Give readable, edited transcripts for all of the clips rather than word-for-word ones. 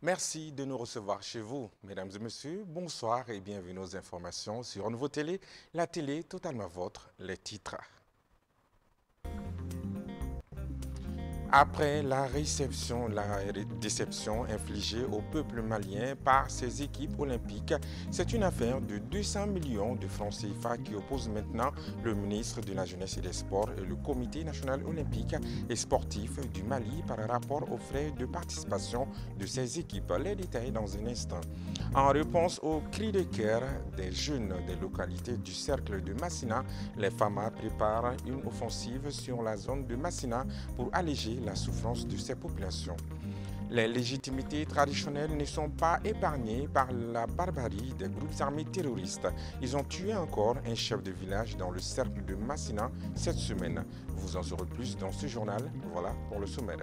Merci de nous recevoir chez vous. Mesdames et messieurs, bonsoir et bienvenue aux informations sur Nouveau Télé, la télé totalement vôtre, les titres. Après la déception infligée au peuple malien par ses équipes olympiques, c'est une affaire de 200 millions de francs CFA qui oppose maintenant le ministre de la Jeunesse et des Sports et le Comité national olympique et sportif du Mali par rapport aux frais de participation de ces équipes. Les détails dans un instant. En réponse aux cris de cœur des jeunes des localités du cercle de Massina, les FAMA préparent une offensive sur la zone de Massina pour alléger la souffrance de ces populations. Les légitimités traditionnelles ne sont pas épargnées par la barbarie des groupes armés terroristes. Ils ont tué encore un chef de village dans le cercle de Massina cette semaine. Vous en saurez plus dans ce journal. Voilà pour le sommaire.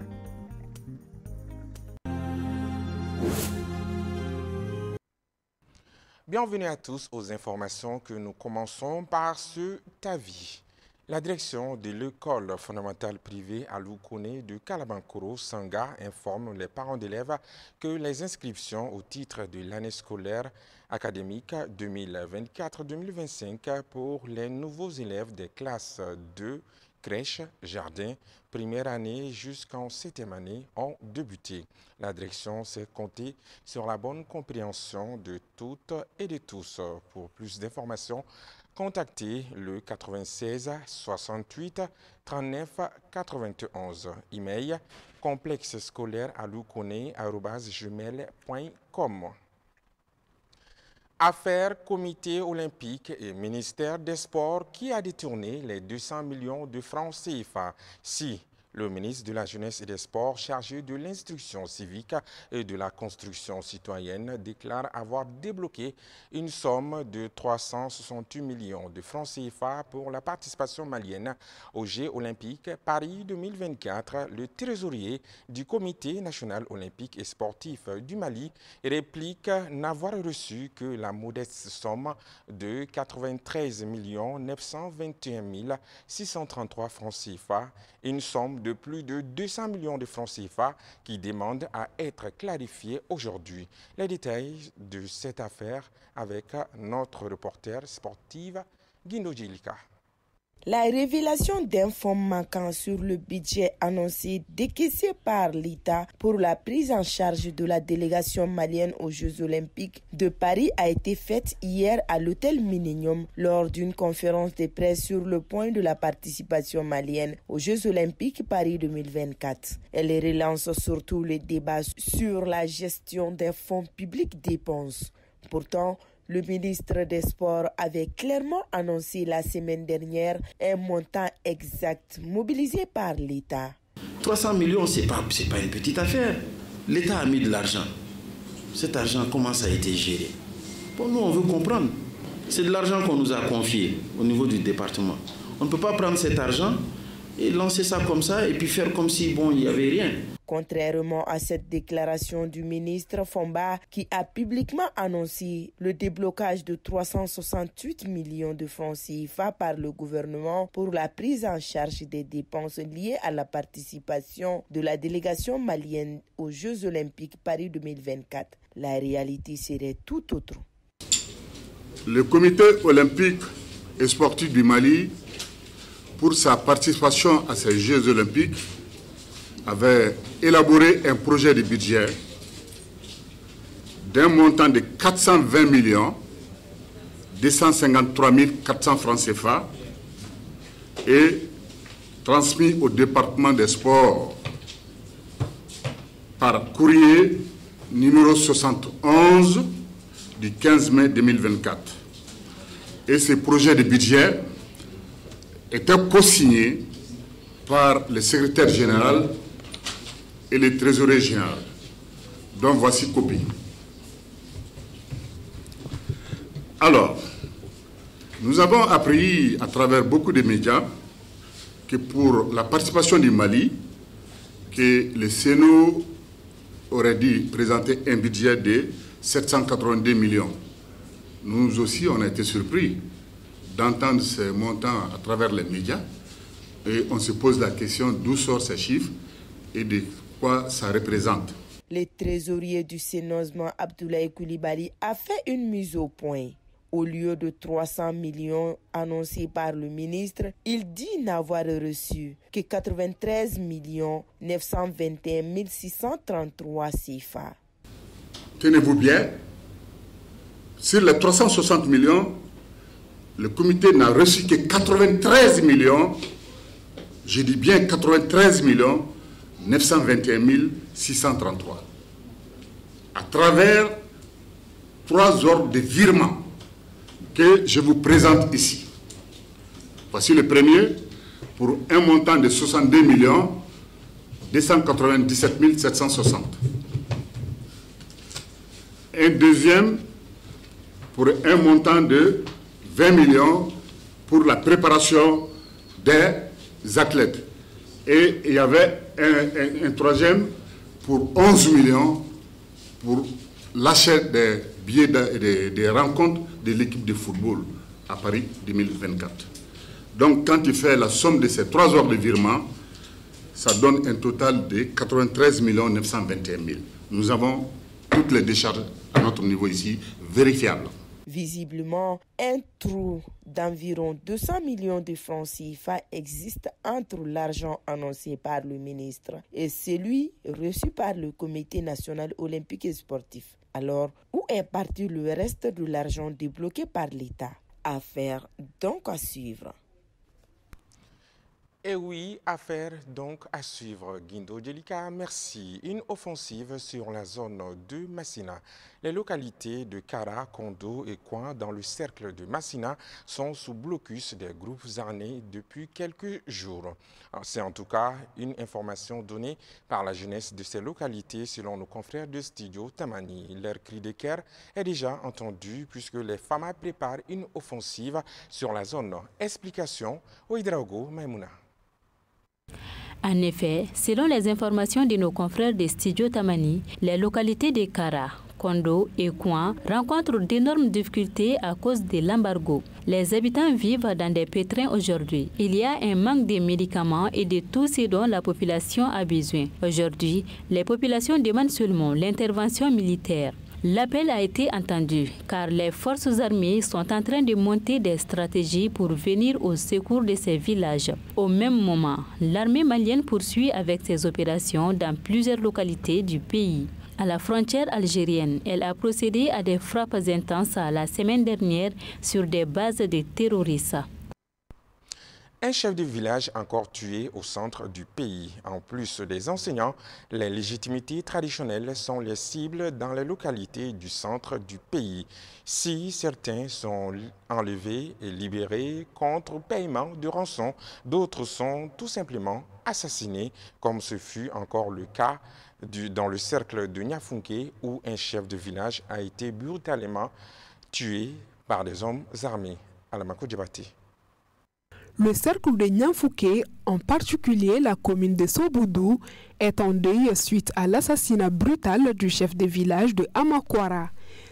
Bienvenue à tous aux informations que nous commençons par ce avis. La direction de l'école fondamentale privée à Loukoné de Kalabankoro, Sanga, informe les parents d'élèves que les inscriptions au titre de l'année scolaire académique 2024-2025 pour les nouveaux élèves des classes 2, crèche, jardin, première année jusqu'en 7e année ont débuté. La direction s'est comptée sur la bonne compréhension de toutes et de tous. Pour plus d'informations, contactez le 96 68 39 91. Email complexe scolaire @gmail.com. Affaire Comité olympique et ministère des Sports qui a détourné les 200 millions de francs CFA. Si le ministre de la Jeunesse et des Sports chargé de l'instruction civique et de la construction citoyenne déclare avoir débloqué une somme de 368 millions de francs CFA pour la participation malienne aux Jeux olympiques Paris 2024. Le trésorier du Comité national olympique et sportif du Mali réplique n'avoir reçu que la modeste somme de 93 921 633 francs CFA, une somme de plus de 200 millions de francs CFA qui demandent à être clarifiés aujourd'hui. Les détails de cette affaire avec notre reporter sportive Guindo Djilika. La révélation d'un fonds manquant sur le budget annoncé décaissé par l'État pour la prise en charge de la délégation malienne aux Jeux olympiques de Paris a été faite hier à l'hôtel Millennium lors d'une conférence de presse sur le point de la participation malienne aux Jeux olympiques Paris 2024. Elle relance surtout le débat sur la gestion des fonds publics dépenses. Pourtant, le ministre des Sports avait clairement annoncé la semaine dernière un montant exact mobilisé par l'État. 300 millions, ce n'est pas une petite affaire. L'État a mis de l'argent. Cet argent, comment ça a été géré? Pour nous, on veut comprendre. C'est de l'argent qu'on nous a confié au niveau du département. On ne peut pas prendre cet argent et lancer ça comme ça et puis faire comme si, bon, il n'y avait rien. Contrairement à cette déclaration du ministre Fomba qui a publiquement annoncé le déblocage de 368 millions de francs CFA par le gouvernement pour la prise en charge des dépenses liées à la participation de la délégation malienne aux Jeux olympiques Paris 2024. La réalité serait tout autre. Le comité olympique et sportif du Mali, pour sa participation à ces Jeux olympiques, avait élaboré un projet de budget d'un montant de 420 253 400 francs CFA et transmis au département des sports par courrier numéro 71 du 15 mai 2024. Et ce projet de budget était co-signé par le secrétaire général et le trésorier général. Donc voici copie. Alors, nous avons appris à travers beaucoup de médias que pour la participation du Mali, que le CNO aurait dû présenter un budget de 782 millions. Nous aussi, on a été surpris d'entendre ces montants à travers les médias et on se pose la question d'où sortent ces chiffres et de quoi ça représente. Le trésorier du Sénosman, Abdoulaye Coulibaly, a fait une mise au point. Au lieu de 300 millions annoncés par le ministre, il dit n'avoir reçu que 93 921 633 CFA. Tenez-vous bien, sur les 360 millions, le comité n'a reçu que 93 millions, je dis bien 93 millions 921 633, à travers 3 ordres de virement que je vous présente ici. Voici le premier, pour un montant de 62 297 760. Un deuxième, pour un montant de 20 millions pour la préparation des athlètes. Et il y avait un troisième pour 11 millions pour l'achat des billets des rencontres de l'équipe de football à Paris 2024. Donc quand il fait la somme de ces 3 ordres de virement, ça donne un total de 93 921 000. Nous avons toutes les décharges à notre niveau ici vérifiables. Visiblement, un trou d'environ 200 millions de francs CFA existe entre l'argent annoncé par le ministre et celui reçu par le Comité national olympique et sportif. Alors, où est parti le reste de l'argent débloqué par l'État? Affaire donc à suivre. Et oui, affaire donc à suivre. Guindo Djelika, merci. Une offensive sur la zone de Massina. Les localités de Kara, Kondo et Kouan dans le cercle de Massina sont sous blocus des groupes armés depuis quelques jours. C'est en tout cas une information donnée par la jeunesse de ces localités selon nos confrères de studio Tamani. Leur cri de guerre est déjà entendu puisque les FAMA préparent une offensive sur la zone. Explication au Hydraogo Maimouna. En effet, selon les informations de nos confrères des studios Tamani, les localités de Kara, Kondo et Kouan rencontrent d'énormes difficultés à cause de l'embargo. Les habitants vivent dans des pétrins aujourd'hui. Il y a un manque de médicaments et de tout ce dont la population a besoin. Aujourd'hui, les populations demandent seulement l'intervention militaire. L'appel a été entendu car les forces armées sont en train de monter des stratégies pour venir au secours de ces villages. Au même moment, l'armée malienne poursuit avec ses opérations dans plusieurs localités du pays. À la frontière algérienne, elle a procédé à des frappes intenses la semaine dernière sur des bases de terroristes. Un chef de village encore tué au centre du pays. En plus des enseignants, les légitimités traditionnelles sont les cibles dans les localités du centre du pays. Si certains sont enlevés et libérés contre paiement de rançon, d'autres sont tout simplement assassinés, comme ce fut encore le cas dans le cercle de Niafunké où un chef de village a été brutalement tué par des hommes armés. Alamako Djabati. Le cercle de Niafunké, en particulier la commune de Soboudou, est en deuil suite à l'assassinat brutal du chef de village de Amakwara.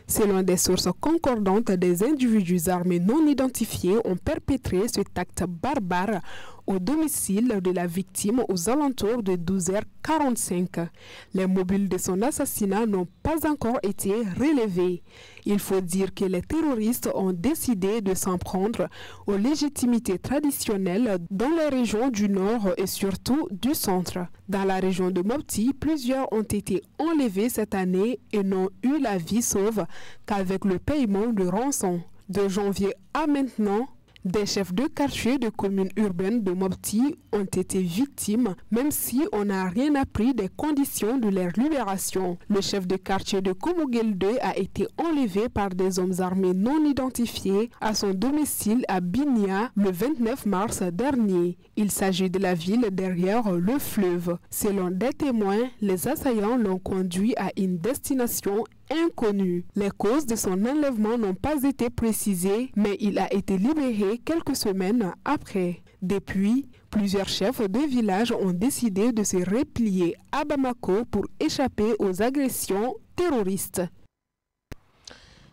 Selon des sources concordantes, des individus armés non identifiés ont perpétré cet acte barbare au domicile de la victime aux alentours de 12h45. Les mobiles de son assassinat n'ont pas encore été relevés. Il faut dire que les terroristes ont décidé de s'en prendre aux légitimités traditionnelles dans les régions du nord et surtout du centre. Dans la région de Mopti, plusieurs ont été enlevés cette année et n'ont eu la vie sauve qu'avec le paiement de rançon. De janvier à maintenant, des chefs de quartier de communes urbaines de Mopti ont été victimes, même si on n'a rien appris des conditions de leur libération. Le chef de quartier de Komogel 2 a été enlevé par des hommes armés non identifiés à son domicile à Binia le 29 mars dernier. Il s'agit de la ville derrière le fleuve. Selon des témoins, les assaillants l'ont conduit à une destination inconnue. Les causes de son enlèvement n'ont pas été précisées, mais il a été libéré quelques semaines après. Depuis, plusieurs chefs de village ont décidé de se replier à Bamako pour échapper aux agressions terroristes.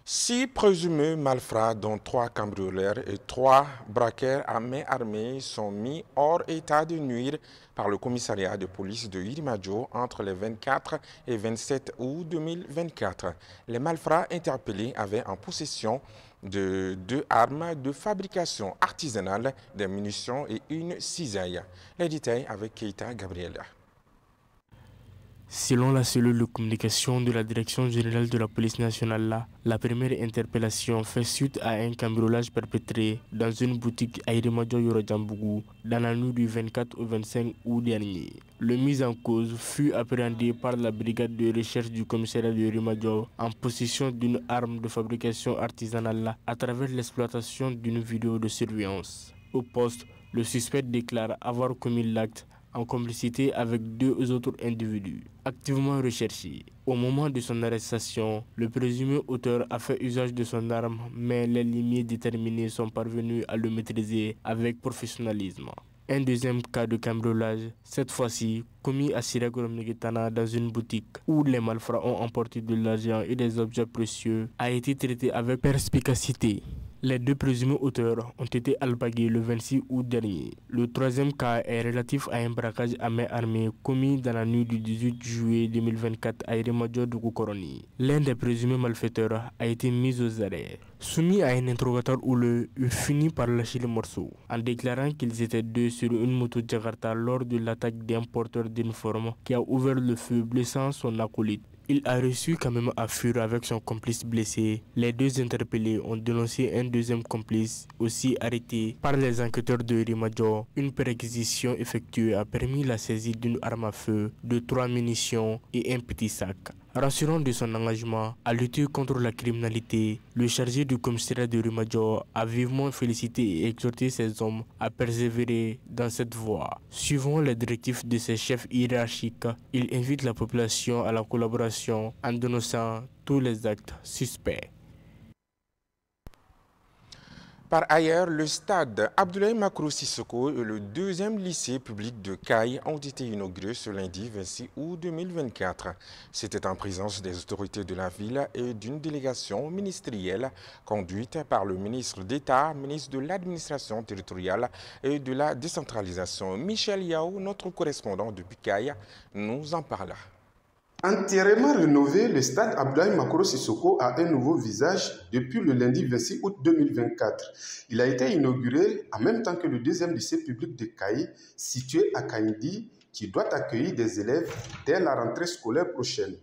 6 présumés malfrats, dont 3 cambrioleurs et 3 braqueurs à main armée, sont mis hors état de nuire par le commissariat de police de Yirimajor entre les 24 et 27 août 2024. Les malfrats interpellés avaient en possession de 2 armes de fabrication artisanale, des munitions et une cisaille. Les détails avec Keita Gabriela. Selon la cellule de communication de la Direction générale de la police nationale, la première interpellation fait suite à un cambriolage perpétré dans une boutique à Yirimajor Yorojambougou dans la nuit du 24 au 25 août dernier. Le mis en cause fut appréhendé par la brigade de recherche du commissariat de Yirimajor en possession d'une arme de fabrication artisanale à travers l'exploitation d'une vidéo de surveillance. Au poste, le suspect déclare avoir commis l'acte en complicité avec 2 autres individus activement recherchés. Au moment de son arrestation, le présumé auteur a fait usage de son arme, mais les limites déterminés sont parvenus à le maîtriser avec professionnalisme. Un deuxième cas de cambriolage, cette fois-ci commis à Siragoromnigitana dans une boutique où les malfrats ont emporté de l'argent et des objets précieux, a été traité avec perspicacité. Les 2 présumés auteurs ont été alpagués le 26 août dernier. Le troisième cas est relatif à un braquage à main armée commis dans la nuit du 18 juillet 2024 à Yirimajor de Goukoroni. L'un des présumés malfaiteurs a été mis aux arrêts. Soumis à un interrogatoire houleux, il finit par lâcher les morceaux en déclarant qu'ils étaient 2 sur une moto Jakarta lors de l'attaque d'un porteur d'uniforme qui a ouvert le feu blessant son acolyte. Il a réussi quand même à fuir avec son complice blessé. Les 2 interpellés ont dénoncé un deuxième complice, aussi arrêté par les enquêteurs de Yirimajor. Une perquisition effectuée a permis la saisie d'une arme à feu, de 3 munitions et un petit sac. Rassurant de son engagement à lutter contre la criminalité, le chargé du commissariat de Yirimajor a vivement félicité et exhorté ses hommes à persévérer dans cette voie. Suivant les directives de ses chefs hiérarchiques, il invite la population à la collaboration en dénonçant tous les actes suspects. Par ailleurs, le stade Abdoulaye Macrou Sissoko et le 2e lycée public de Caille ont été inaugurés ce lundi 26 août 2024. C'était en présence des autorités de la ville et d'une délégation ministérielle conduite par le ministre d'État, ministre de l'administration territoriale et de la décentralisation. Michel Yao, notre correspondant depuis Caille, nous en parla. Entièrement rénové, le stade Abdoulaye Macrou Sissoko a un nouveau visage depuis le lundi 26 août 2024. Il a été inauguré en même temps que le 2e lycée public de Caille, situé à Kaindi, qui doit accueillir des élèves dès la rentrée scolaire prochaine.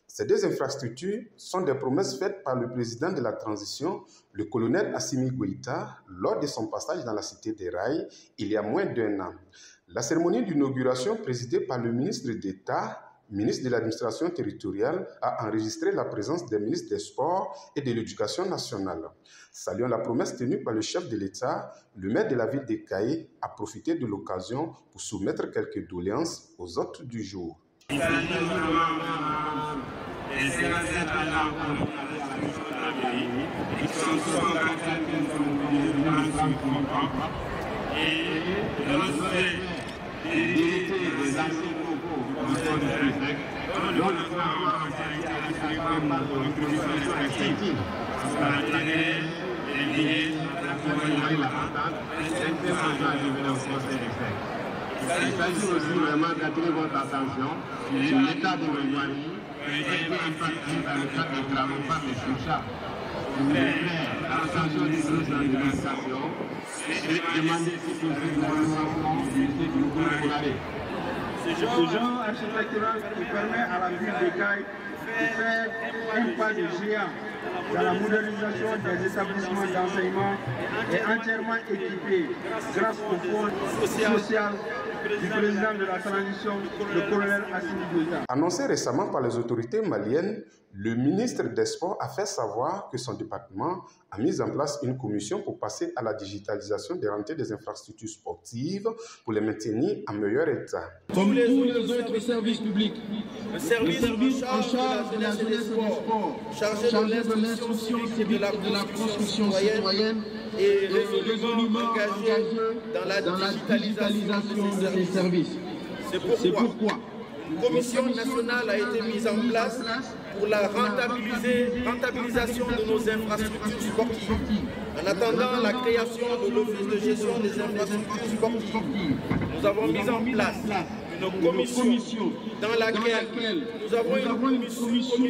Ces 2 infrastructures sont des promesses faites par le président de la transition, le colonel Assimi Goïta, lors de son passage dans la cité des Rails il y a moins d'1 an. La cérémonie d'inauguration présidée par le ministre d'État, ministre de l'administration territoriale, a enregistré la présence des ministres des Sports et de l'Éducation nationale. Saluant la promesse tenue par le chef de l'État, le maire de la ville de Caille a profité de l'occasion pour soumettre quelques doléances aux hôtes du jour. Il s'agit aussi vraiment d'attirer votre attention sur l'état de l'Ouani qui a été impacté dans le cadre des travaux par les Chouchas. Vous voulez faire l'attention du ministre de l'administration et demander si possible l'évaluation du lycée du Goukourani. Ce genre architectural qui permet à la ville de Caille de faire un pas de géant dans la modernisation des établissements d'enseignement et entièrement équipé grâce au fonds social du président de la transition, le colonel Assimi Goïta. Annoncé récemment par les autorités maliennes, le ministre des Sports a fait savoir que son département a mis en place une commission pour passer à la digitalisation des rentrées des infrastructures sportives pour les maintenir en meilleur état. Comme tous les autres services publics, le service en charge de la jeunesse et du sport, chargé de l'instruction civique de la construction citoyenne et résolument engagé dans la digitalisation des services. C'est pourquoi commission nationale a été mise en place pour la rentabilisation de nos infrastructures sportives. En attendant la création de l'Office de gestion des infrastructures sportives, nous avons mis en place une commission dans laquelle nous avons une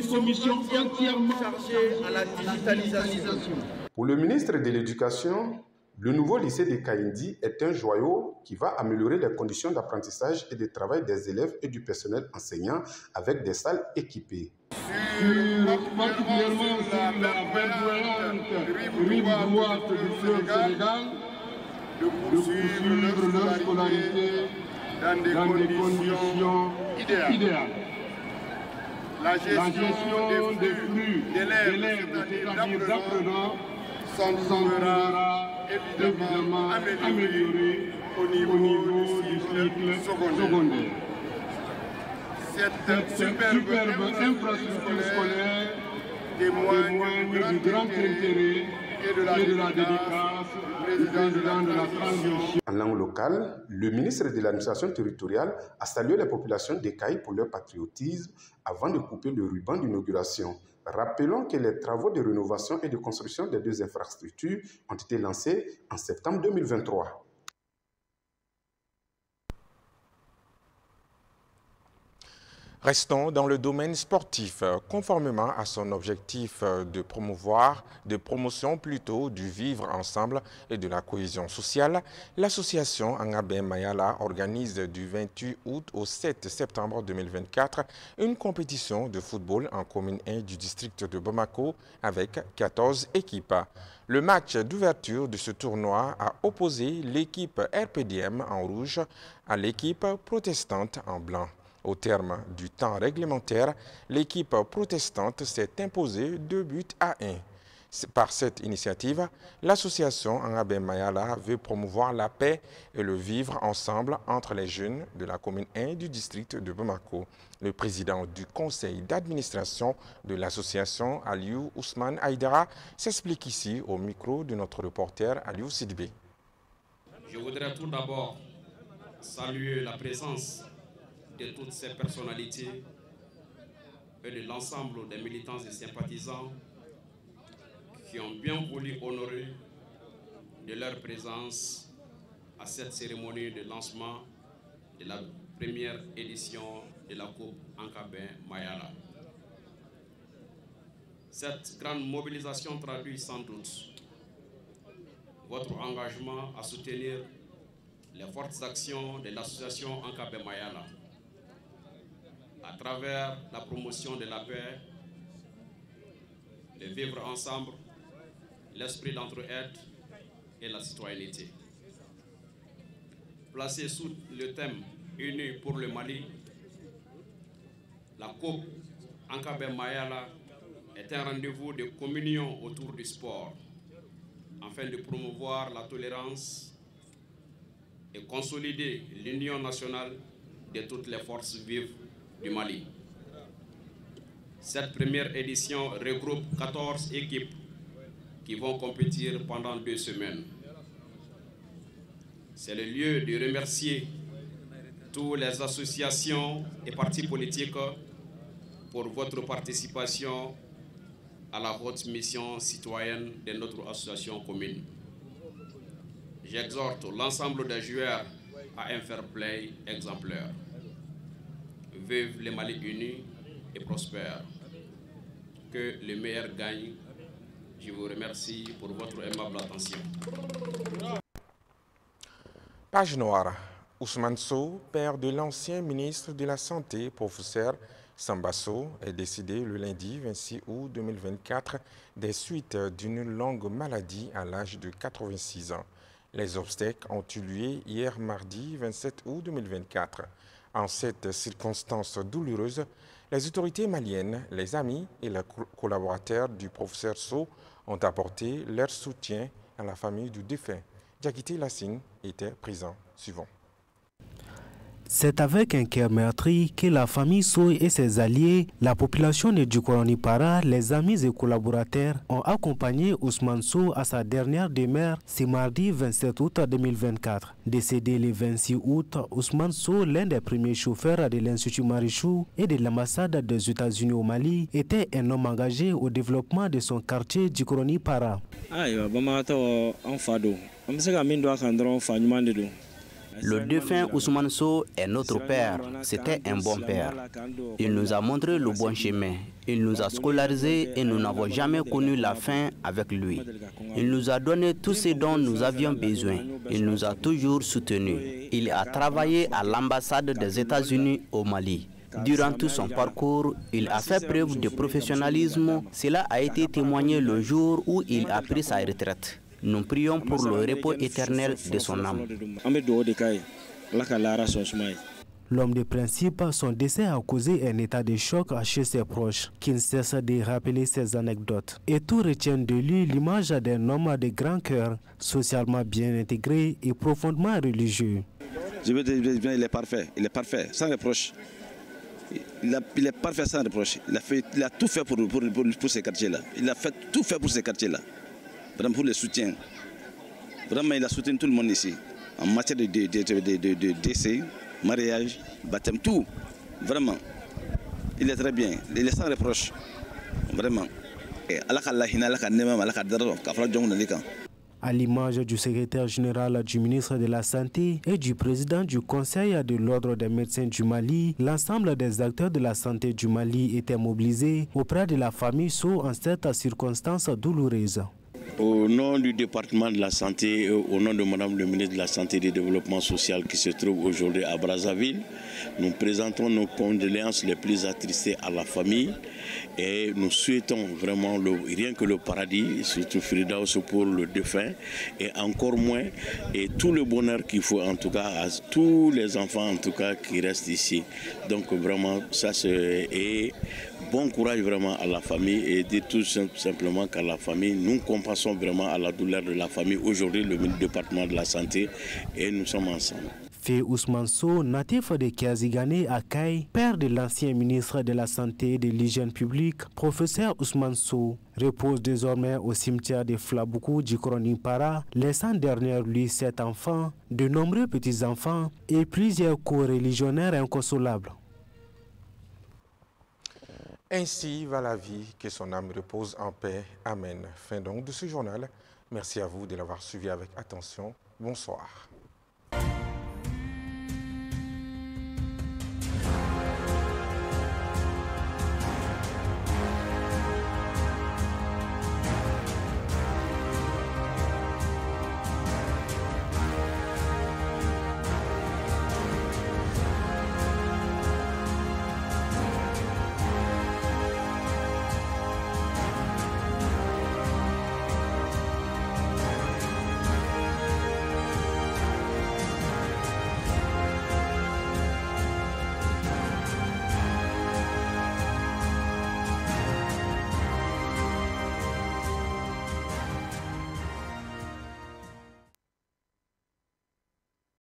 commission entièrement chargée à la digitalisation. Pour le ministre de l'Éducation, le nouveau lycée de Kaindi est un joyau qui va améliorer les conditions d'apprentissage et de travail des élèves et du personnel enseignant avec des salles équipées. Particulièrement sur la verdoyante rive droite du fleuve Sénégal, de poursuivre leur scolarité dans des conditions idéales. La gestion des flux d'élèves, c'est-à-dire d'apprenants, sera évidemment améliorée au niveau du cycle secondaire. Cette superbe infrastructure scolaire témoigne du grand intérêt et de la dédicace du président de la transition. En langue locale, le ministre de l'administration territoriale a salué les populations d'Ekaï pour leur patriotisme avant de couper le ruban d'inauguration. Rappelons que les travaux de rénovation et de construction des deux infrastructures ont été lancés en septembre 2023. Restons dans le domaine sportif. Conformément à son objectif de promotion plutôt du vivre ensemble et de la cohésion sociale, l'association Angabé Mayala organise du 28 août au 7 septembre 2024 une compétition de football en commune 1 du district de Bamako avec 14 équipes. Le match d'ouverture de ce tournoi a opposé l'équipe RPDM en rouge à l'équipe protestante en blanc. Au terme du temps réglementaire, l'équipe protestante s'est imposée 2-1. Par cette initiative, l'association Angabé Mayala veut promouvoir la paix et le vivre ensemble entre les jeunes de la commune 1 du district de Bamako. Le président du conseil d'administration de l'association, Aliou Ousmane Aïdara, s'explique ici au micro de notre reporter Aliou Sidibé. Je voudrais tout d'abord saluer la présence de toutes ces personnalités et de l'ensemble des militants et sympathisants qui ont bien voulu honorer de leur présence à cette cérémonie de lancement de la première édition de la Coupe Angabé Mayala. Cette grande mobilisation traduit sans doute votre engagement à soutenir les fortes actions de l'association Angabé Mayala à travers la promotion de la paix, le vivre ensemble, l'esprit d'entraide et la citoyenneté. Placée sous le thème « Unis pour le Mali », la Coupe Angabé Mayala est un rendez-vous de communion autour du sport, afin de promouvoir la tolérance et consolider l'union nationale de toutes les forces vives du Mali. Cette première édition regroupe 14 équipes qui vont compétir pendant 2 semaines. C'est le lieu de remercier toutes les associations et partis politiques pour votre participation à la haute mission citoyenne de notre association commune. J'exhorte l'ensemble des joueurs à un fair play exemplaire. Vive le Mali uni et prospère. Que le meilleur gagne. Je vous remercie pour votre aimable attention. Page noire. Ousmane Sow, père de l'ancien ministre de la Santé, professeur Samba Sow, est décédé le lundi 26 août 2024 des suites d'une longue maladie à l'âge de 86 ans. Les obsèques ont eu lieu hier mardi 27 août 2024. En cette circonstance douloureuse, les autorités maliennes, les amis et les collaborateurs du professeur Sow ont apporté leur soutien à la famille du défunt. Diakité Lassine était présent. Suivant. C'est avec un cœur meurtri que la famille Sow et ses alliés, la population de Djoukoroni-Para, les amis et collaborateurs ont accompagné Ousmane Sow à sa dernière demeure ce mardi 27 août 2024. Décédé le 26 août, Ousmane Sow, l'un des premiers chauffeurs de l'Institut Marichou et de l'ambassade des États-Unis au Mali, était un homme engagé au développement de son quartier Djoukoroni-Para. Le défunt Ousmane Sow est notre père. C'était un bon père. Il nous a montré le bon chemin. Il nous a scolarisés et nous n'avons jamais connu la faim avec lui. Il nous a donné tout ce dont nous avions besoin. Il nous a toujours soutenus. Il a travaillé à l'ambassade des États-Unis au Mali. Durant tout son parcours, il a fait preuve de professionnalisme. Cela a été témoigné le jour où il a pris sa retraite. Nous prions pour le repos éternel de son âme. L'homme de principe, son décès a causé un état de choc chez ses proches, qui ne cessent de rappeler ses anecdotes. Et tout retient de lui l'image d'un homme de grand cœur, socialement bien intégré et profondément religieux. Je veux dire, il est parfait, sans reproche. Il est parfait sans reproche. Il a tout fait pour ces quartiers-là. Il a tout fait pour ces quartiers-là. Vraiment pour le soutien. Vraiment, il a soutenu tout le monde ici. En matière de décès, mariage, baptême, tout. Vraiment. Il est très bien. Il est sans reproche. Vraiment. À l'image du secrétaire général du ministre de la Santé et du président du Conseil de l'Ordre des médecins du Mali, l'ensemble des acteurs de la santé du Mali étaient mobilisés auprès de la famille Sow en cette circonstance douloureuse. Au nom du département de la santé, au nom de Madame le ministre de la Santé et du Développement social qui se trouve aujourd'hui à Brazzaville, nous présentons nos condoléances les plus attristées à la famille et nous souhaitons vraiment rien que le paradis, surtout Firdaus pour le défunt et encore moins et tout le bonheur qu'il faut en tout cas à tous les enfants en tout cas qui restent ici. Donc vraiment ça c'est et bon courage vraiment à la famille et dire tout simplement qu'à la famille nous compensons vraiment à la douleur de la famille aujourd'hui le département de la santé et nous sommes ensemble. Fait Ousmane Sow, natif de Kiazigane à Kaye, père de l'ancien ministre de la Santé et de l'Hygiène publique, professeur Ousmane Sow, repose désormais au cimetière de Flaboukou Djoukoroni-Para, laissant derrière lui 7 enfants, de nombreux petits-enfants et plusieurs co-religionnaires inconsolables. Ainsi va la vie, que son âme repose en paix. Amen. Fin donc de ce journal. Merci à vous de l'avoir suivi avec attention. Bonsoir.